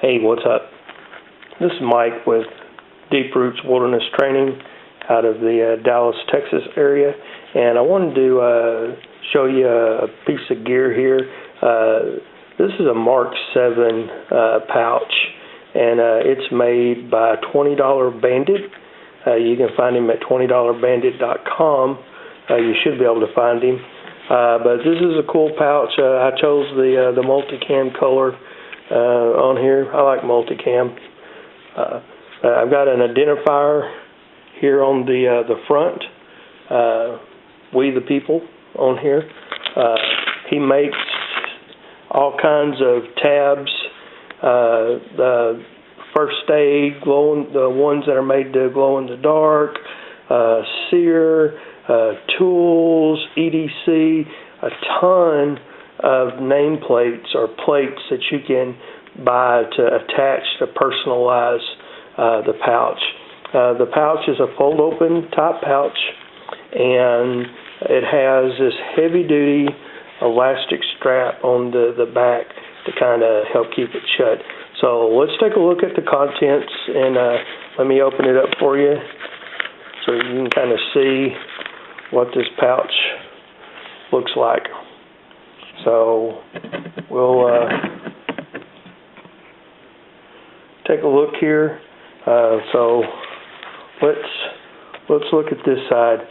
Hey, what's up? This is Mike with Deep Roots Wilderness Training out of the Dallas, Texas area, and I wanted to show you a piece of gear here. This is a Mark 7 pouch, and it's made by $20 Bandit. You can find him at $20bandit.com. You should be able to find him. But this is a cool pouch. I chose the multicam color on here. I like multicam. I've got an identifier here on the front. We the people on here. He makes all kinds of tabs. The first aid, the ones that are made to glow in the dark, sear, tools, EDC, a ton of nameplates or plates that you can buy to attach to personalize the pouch. The pouch is a fold-open top pouch, and it has this heavy-duty elastic strap on the back to kind of help keep it shut. So let's take a look at the contents, and let me open it up for you so you can kind of see what this pouch looks like. So we'll take a look here. So let's look at this side.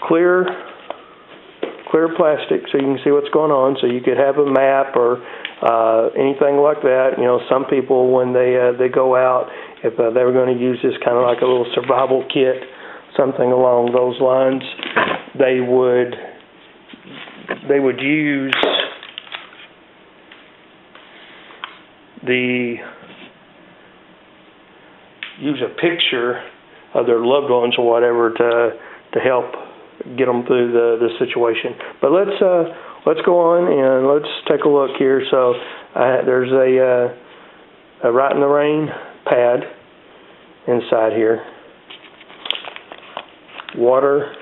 Clear plastic, so you can see what's going on. So you could have a map or anything like that. You know, some people when they go out, if they were going to use this kind of like a little survival kit, something along those lines, they would use a picture of their loved ones or whatever to help get them through the situation. But let's go on and let's take a look here. So there's a Right in the Rain pad inside here. Water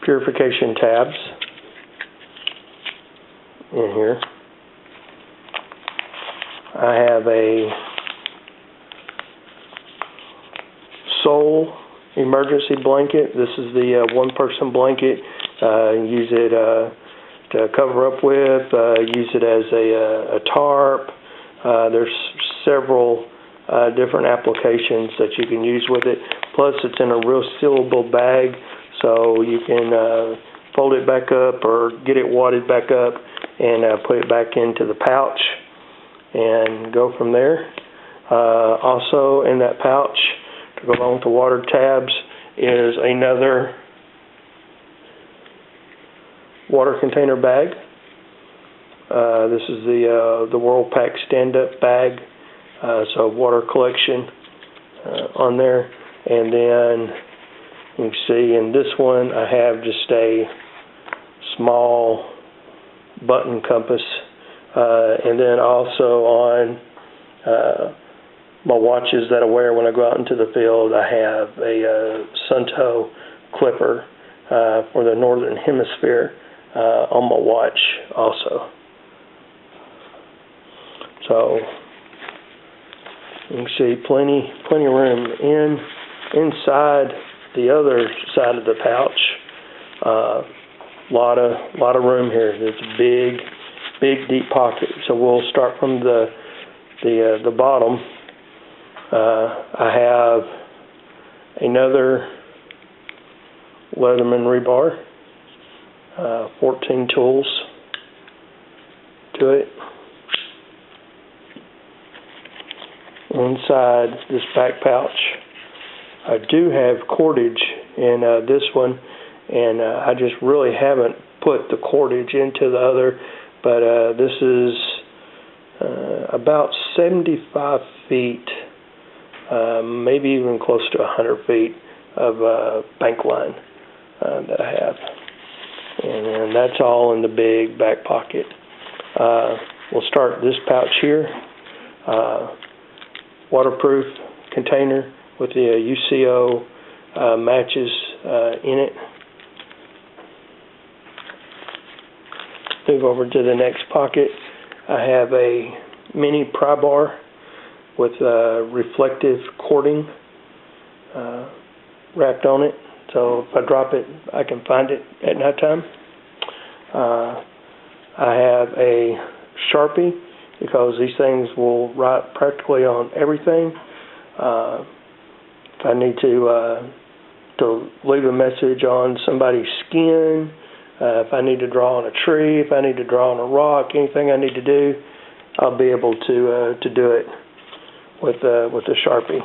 purification tabs in here. I have a Soul emergency blanket. This is the one-person blanket. Use it to cover up with. Use it as a tarp. There's several different applications that you can use with it. Plus, it's in a real sealable bag, so you can fold it back up or get it wadded back up and put it back into the pouch and go from there. Also, in that pouch, to go along with the water tabs, is another water container bag. This is the World Pack stand-up bag, so water collection on there. And then you can see in this one I have just a small button compass, and then also on my watches that I wear when I go out into the field, I have a Suntoe clipper for the Northern Hemisphere on my watch also. So you can see plenty of room inside the other side of the pouch. Lot of room here. It's a big deep pocket. So we'll start from the bottom. I have another Leatherman rebar, 14 tools to it. Inside this back pouch, I do have cordage in this one, and I just really haven't put the cordage into the other, but this is about 75 feet, maybe even close to 100 feet of bank line that I have. And that's all in the big back pocket. We'll start this pouch here. Waterproof container with the UCO matches in it. Move over to the next pocket. I have a mini pry bar with reflective cording wrapped on it, so if I drop it, I can find it at nighttime. I have a Sharpie because these things will write practically on everything. If I need to leave a message on somebody's skin, if I need to draw on a tree, if I need to draw on a rock, anything I need to do, I'll be able to do it with a Sharpie.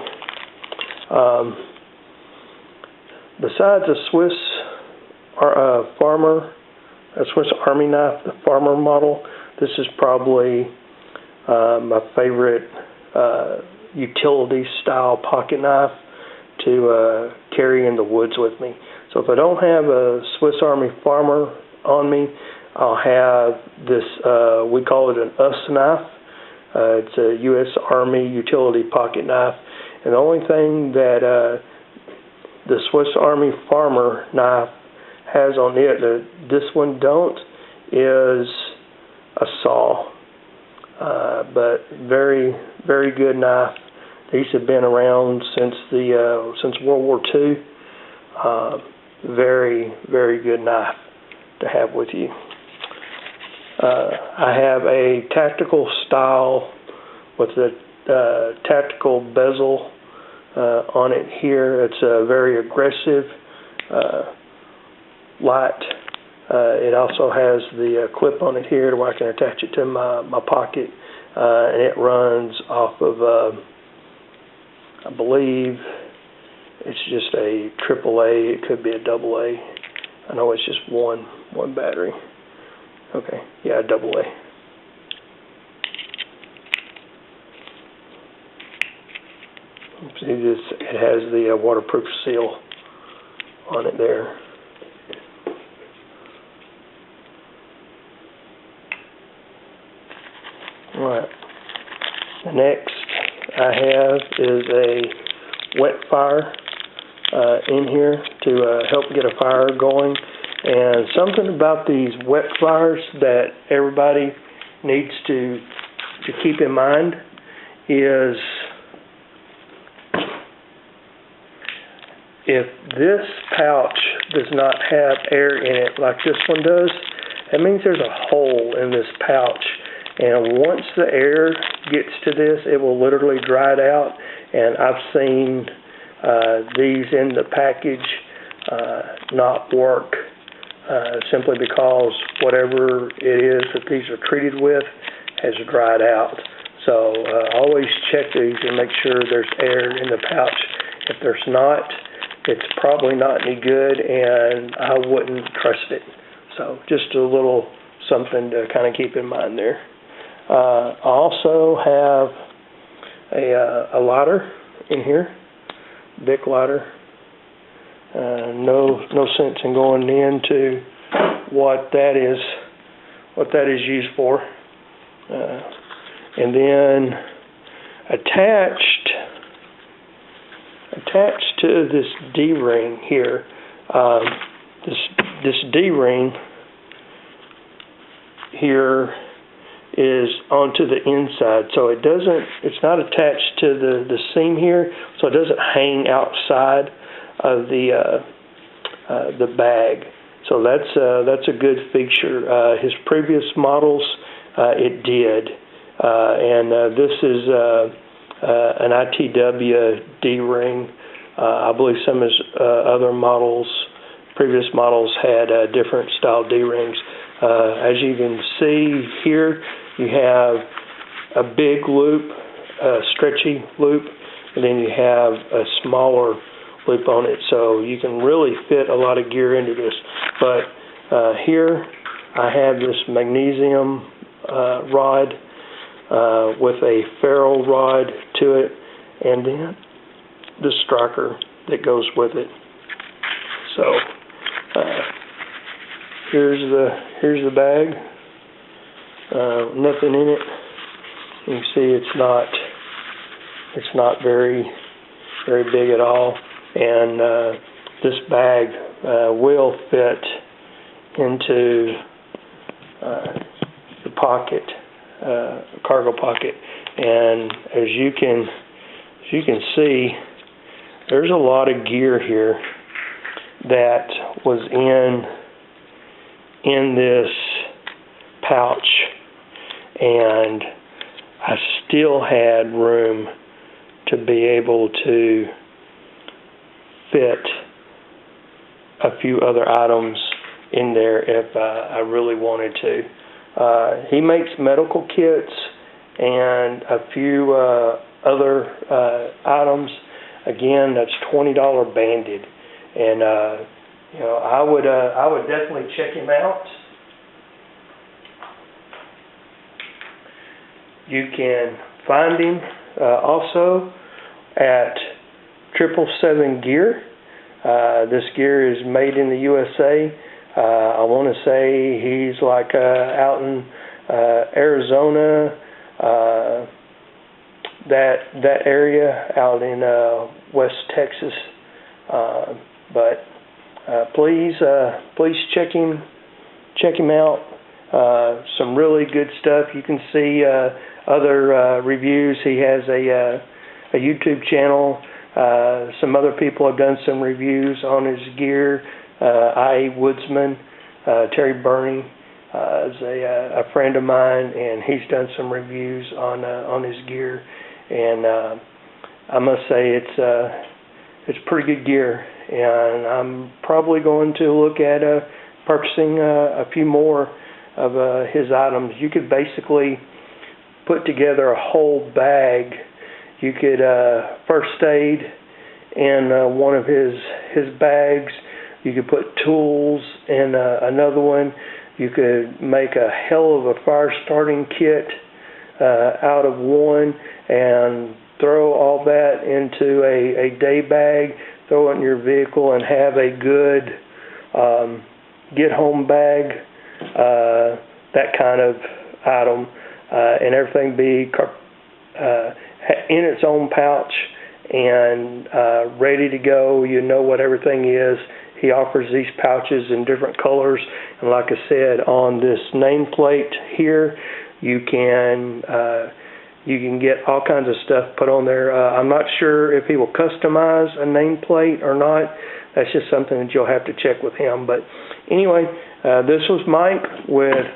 Besides a Swiss Swiss Army knife, the farmer model, this is probably my favorite utility style pocket knife to carry in the woods with me. So if I don't have a Swiss Army farmer on me, I'll have this, we call it an US knife. It's a U.S. Army utility pocket knife. And the only thing that the Swiss Army farmer knife has on it that this one don't is a saw. But very, very good knife. These have been around since World War II. Very, very good knife to have with you. I have a tactical style with a tactical bezel on it here. It's a very aggressive, light. It also has the clip on it here where I can attach it to my pocket, and it runs off of, I believe it's just a AAA. It could be a AA. I know it's just one battery. Okay, yeah, AA. See this? It has the waterproof seal on it there. All right. The next I have is a wet fire in here to help get a fire going. And something about these wet fires that everybody needs to keep in mind is if this pouch does not have air in it like this one does, that means there's a hole in this pouch. And once the air gets to this, it will literally dry it out. And I've seen these in the package not work simply because whatever it is that these are treated with has dried out. So always check these and make sure there's air in the pouch. If there's not, it's probably not any good, and I wouldn't trust it. So just a little something to kind of keep in mind there. I also have a lighter in here, Bic lighter. No sense in going into what that is used for. And then attached to this D-ring here, this D-ring here is onto the inside, so it's not attached to the seam here, so it doesn't hang outside of the bag. So that's a good feature. His previous models, it did, and this is an ITW D-ring. I believe some of his other models, previous models, had different style D-rings. As you can see here, you have a big loop, a stretchy loop, and then you have a smaller loop on it, so you can really fit a lot of gear into this. But here I have this magnesium rod with a ferrule rod to it, and then the striker that goes with it. So here's the bag. Nothing in it. You can see it's not very big at all, and this bag will fit into the pocket cargo pocket. And as you can see, there's a lot of gear here that was in this pouch, and I still had room to be able to fit a few other items in there if I really wanted to. He makes medical kits and a few other items. Again, that's $20 Bandit, and you know, I would definitely check him out. You can find him also at 777 Gear. This gear is made in the USA. I want to say he's like out in Arizona, that area, out in West Texas. But please check him out. Some really good stuff. You can see other reviews. He has a YouTube channel. Some other people have done some reviews on his gear. I.A. Woodsman, Terry Burney is a friend of mine, and he's done some reviews on his gear. And I must say it's pretty good gear, and I'm probably going to look at purchasing a few more of his items. You could basically put together a whole bag. You could first aid in one of his bags. You could put tools in another one. You could make a hell of a fire starting kit out of one, and throw all that into a day bag, throw it in your vehicle, and have a good get home bag, that kind of item, and everything be in its own pouch and ready to go. You know what everything is. He offers these pouches in different colors, and like I said, on this nameplate here, you can get all kinds of stuff put on there. I'm not sure if he will customize a nameplate or not. That's just something that you'll have to check with him. But anyway, this was Mike with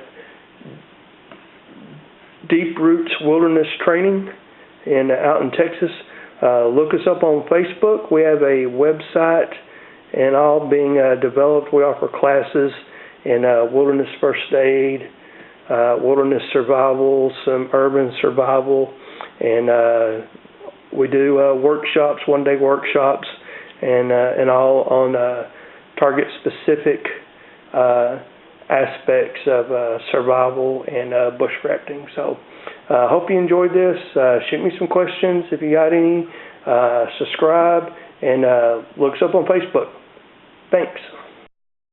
Deep Roots Wilderness Training out in Texas. Look us up on Facebook. We have a website and all being developed. We offer classes in wilderness first aid, wilderness survival, some urban survival, and we do workshops, one-day workshops, and all on target specific aspects of survival and bushcrafting. So I hope you enjoyed this. Shoot me some questions if you got any. Subscribe, and look us up on Facebook. Thanks.